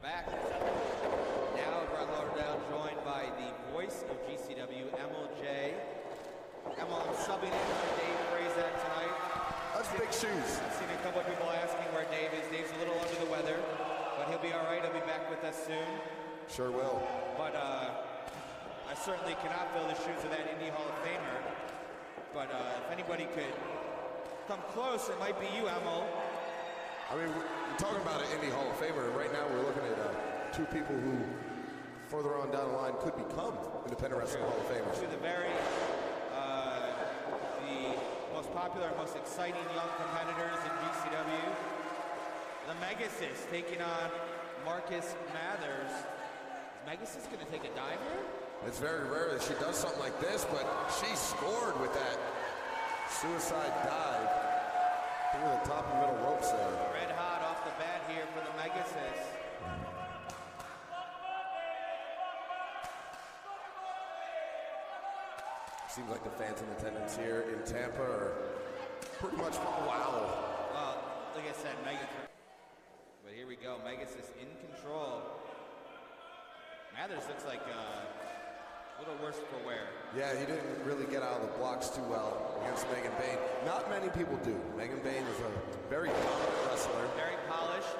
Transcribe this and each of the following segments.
back. Now Brett Lauderdale joined by the voice of GCW, MLJ. Emil, I'm subbing in for Dave Frazak tonight. That's big shoes. I've seen a couple of people asking where Dave is. Dave's a little under the weather, but he'll be all right. He'll be back with us soon. Sure will. But I certainly cannot fill the shoes of that Indie Hall of Famer. But if anybody could come close, it might be you, Emil. I mean, we're talking about an Indie Hall of Famer, and right now we're looking at two people who, further on down the line, could become Independent Wrestling Hall of Famers. Two of the most popular and most exciting young competitors in GCW. The Megasis taking on Marcus Mathers. Is Megasis going to take a dive here? It's very rare that she does something like this, but she scored with that suicide dive through the top and middle ropes there. Red hot off the bat here for the Megasis. Seems like the fans in attendance here in Tampa are pretty much wow. Well, like I said, Megasis. But here we go, Megasis in control. Mathers looks like a little worse for wear. Yeah, he didn't really get out of the blocks too well against Megan Bayne. Not many people do. Megan Bayne is a very dominant wrestler. Very polished.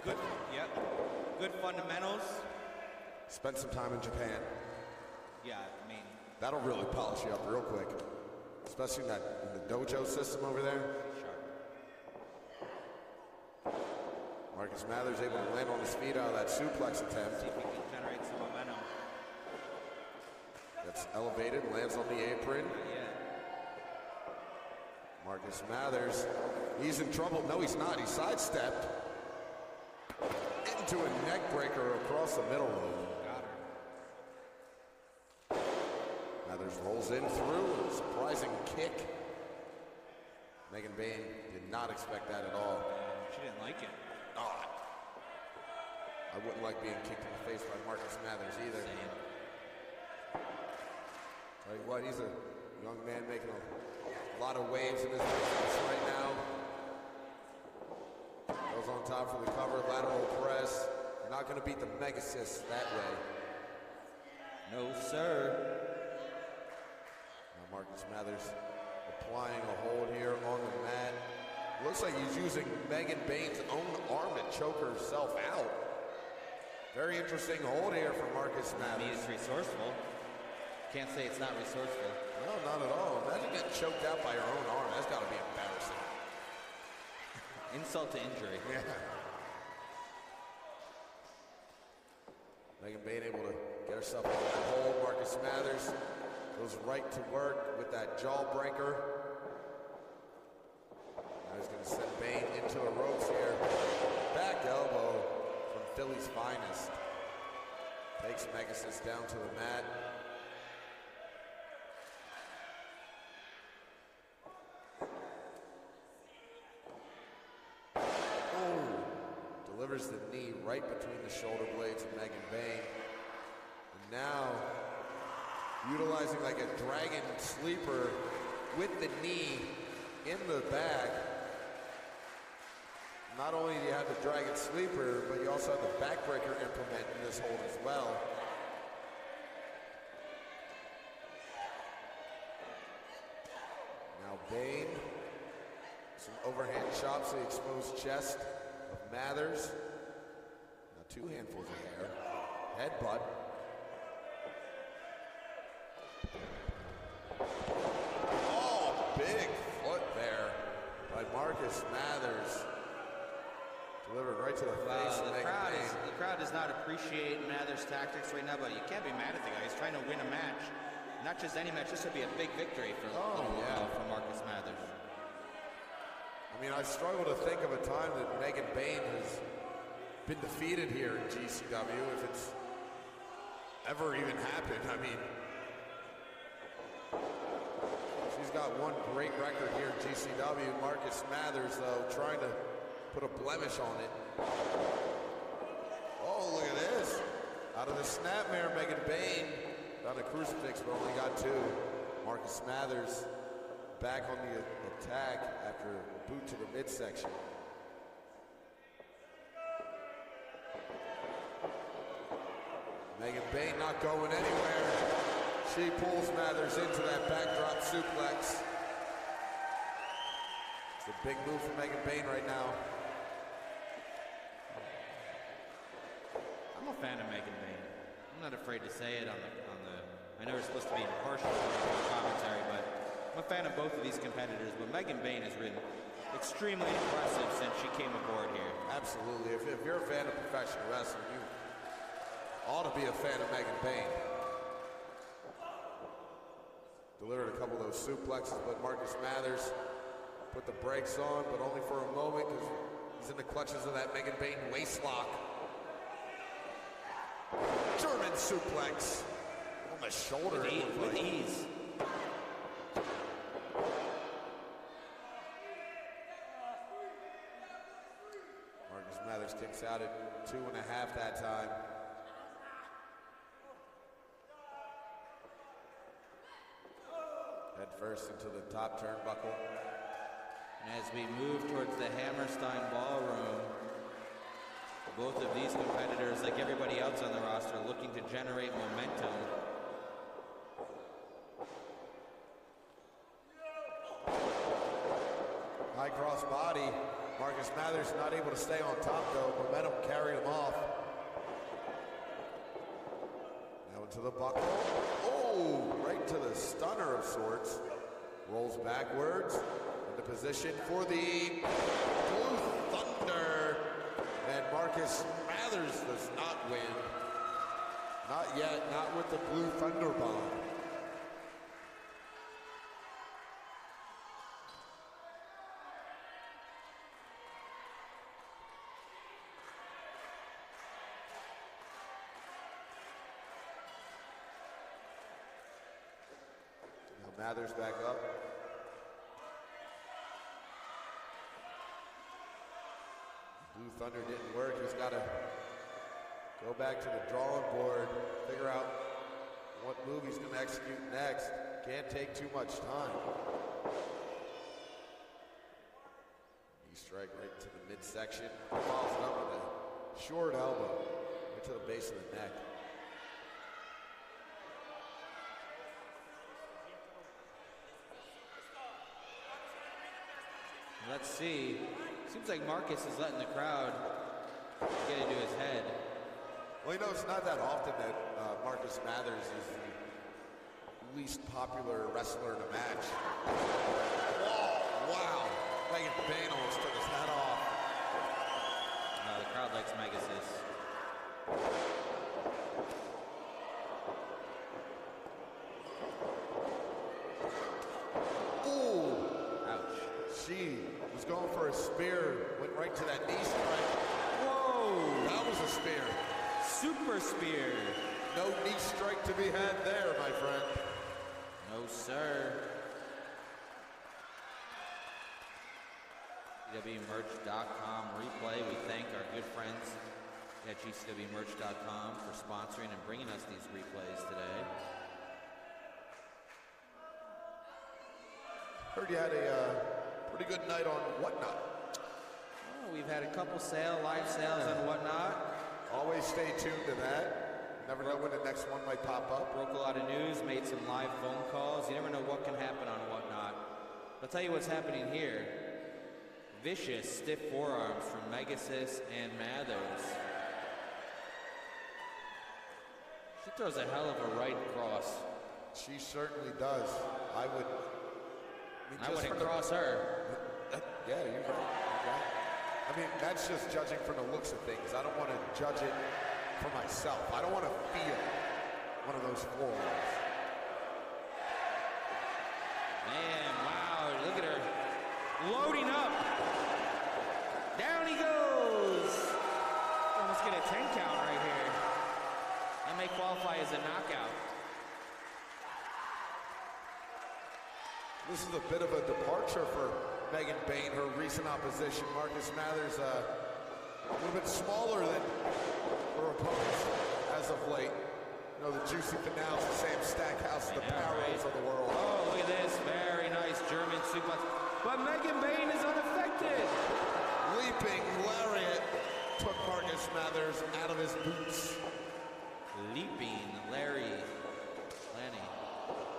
Good, yep. Good fundamentals. Spent some time in Japan. Yeah, I mean, that'll really polish you up real quick, especially in the dojo system over there. Sure. Marcus Mathers able to land on his feet out of that suplex attempt. See if he can generate some momentum. Gets elevated, lands on the apron. Yeah. Marcus Mathers, he's in trouble. No, he's not. He sidestepped into a neck breaker across the middle rope. Mathers rolls in through, a surprising kick. Megan Bayne did not expect that at all. She didn't like it. Oh, I wouldn't like being kicked in the face by Marcus Mathers either. Same. Tell you what, he's a young man making a lot of waves in his business right now. Goes on top for the cover, lateral press. You're not going to beat the Megasis that way. No, sir. Marcus Mathers applying a hold here on the mat. Looks like he's using Megan Bayne's own arm to choke herself out. Very interesting hold here for Marcus Mathers. I mean, it's resourceful. Can't say it's not resourceful. No, not at all. Imagine getting choked out by your own arm. That's got to be embarrassing. Insult to injury. Yeah. Megan Bayne able to get herself into that hold. Marcus Mathers goes right to work with that jawbreaker. Now he's going to send Bayne into the ropes here. Back elbow from Philly's finest. Takes Megasis down to the mat. Oh, delivers the knee right between the shoulder blades of Megan Bayne. And now, utilizing like a dragon sleeper with the knee in the bag. Not only do you have the dragon sleeper, but you also have the backbreaker implement in this hold as well. Now Bayne, some overhand chops to the exposed chest of Mathers. Now 2 handfuls of hair. Headbutt. Marcus Mathers delivered right to the face of Megan Bayne. The crowd does not appreciate Mathers' tactics right now, but you can't be mad at the guy. He's trying to win a match. Not just any match, this would be a big victory for, for Marcus Mathers. I mean, I struggle to think of a time that Megan Bayne has been defeated here in GCW, if it's ever even happened. I mean, she's got one great record here in GCW. Marcus Mathers, though, trying to put a blemish on it. Oh, look at this. Out of the snapmare, Megan Bayne on a crucifix, but only got 2. Marcus Mathers back on the attack after a boot to the midsection. Megan Bayne not going anywhere. She pulls Mathers into that backdrop suplex. It's a big move for Megan Bayne right now. I'm a fan of Megan Bayne. I'm not afraid to say it on the. I know we're supposed to be impartial commentary, but I'm a fan of both of these competitors. But Megan Bayne has been extremely impressive since she came aboard here. Absolutely. If you're a fan of professional wrestling, you ought to be a fan of Megan Bayne. Delivered a couple of those suplexes, but Marcus Mathers put the brakes on, but only for a moment because he's in the clutches of that Megan Bayne waist lock. German suplex on the shoulder. With ease. Marcus Mathers kicks out at 2.5 that time. Head first into the top turnbuckle. And as we move towards the Hammerstein Ballroom, both of these competitors, like everybody else on the roster, looking to generate momentum. High cross body. Marcus Mathers not able to stay on top though. Momentum carried him off. Now into the buckle. Oh, right to the stunner of sorts. Rolls backwards into position for the Blue Thunder. And Marcus Mathers does not win. Not yet, not with the Blue Thunder bomb. Now Mathers back up. Blue Thunder didn't work. He's got to go back to the drawing board, figure out what move he's going to execute next. Can't take too much time. Knee strike right to the midsection. Follows it up with a short elbow right to the base of the neck. Let's see. Seems like Marcus is letting the crowd get into his head. Well, you know, it's not that often that Marcus Mathers is the least popular wrestler in a match. Whoa, wow. Megan Bayne almost took his hat off. The crowd likes Megasis. Ooh. Ouch. She was going for a spear, went right to that knee strike. Whoa! That was a spear. Super spear. No knee strike to be had there, my friend. No, sir. GCWmerch.com replay. We thank our good friends at GCWmerch.com for sponsoring and bringing us these replays today. Heard you had a pretty good night on Whatnot. Oh, we've had a couple live sales on Whatnot. Always stay tuned to that. Never know when the next one might pop up. Broke a lot of news, made some live phone calls. You never know what can happen on Whatnot. I'll tell you what's happening here. Vicious stiff forearms from Megasis and Mathers. She throws a hell of a right cross. She certainly does. I wouldn't cross her. Yeah, you're right. I mean, that's just judging from the looks of things. I don't want to judge it for myself. I don't want to feel one of those forearms. Man, wow, look at her. Loading up. Down he goes. Almost get a 10 count right here. That may qualify as a knockout. This is a bit of a departure for Megan Bayne, her recent opposition. Marcus Mathers, a little bit smaller than her opponents as of late. You know, the Juicy Finals, the Sam Stackhouse, the Parrots of the world. Oh, look at this. Very nice German suplex. But Megan Bayne is unaffected. Leaping lariat took Marcus Mathers out of his boots. leaping Larry Lanny.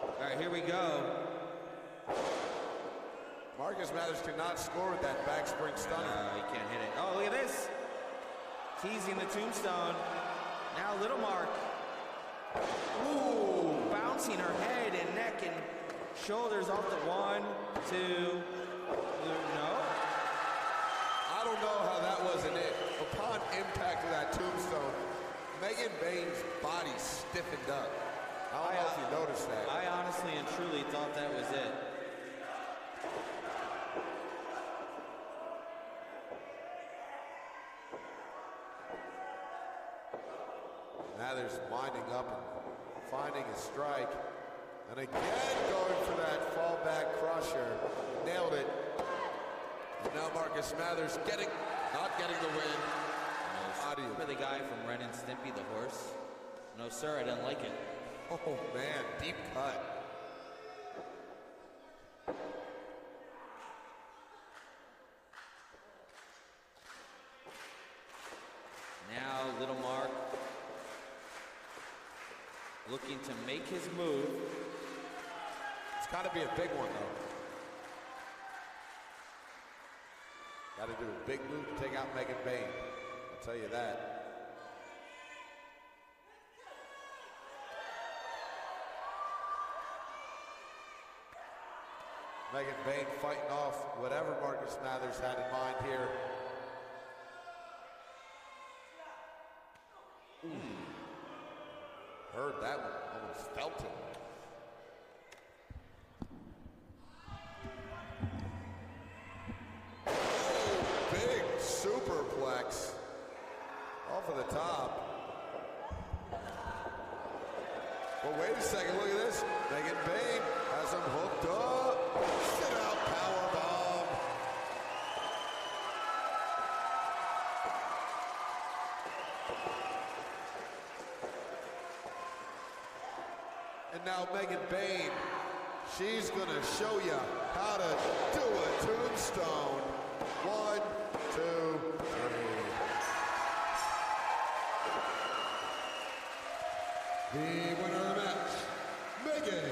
All right, here we go. Marcus Mathers cannot score with that back spring stunner. He can't hit it. Oh, look at this. Teasing the tombstone. Now Little Mark. Ooh, bouncing her head and neck and shoulders off the 1, 2. No. I don't know how that wasn't it. Upon impact of that tombstone, Megan Bayne's body stiffened up. I don't know if you noticed that. I honestly and truly thought that was it. Mathers winding up and finding a strike. And again going for that fallback crusher. Nailed it. And now Marcus Mathers not getting the win. For the guy from Ren and Stimpy, the horse. No, sir, I didn't like it. Oh, man, deep cut. Now, Little Mark looking to make his move. It's got to be a big one, though. Got to do a big move to take out Megan Bayne. I'll tell you that. Megan Bayne fighting off whatever Marcus Mathers had in mind here. Heard that one, almost felt it. Oh, big superplex off of the top. But wait a second, look at this. Megan Bayne has him hooked up. Sit out powerbomb. And now Megan Bayne, she's gonna show you how to do a tombstone. 1, 2, 3. The winner of the match, Megan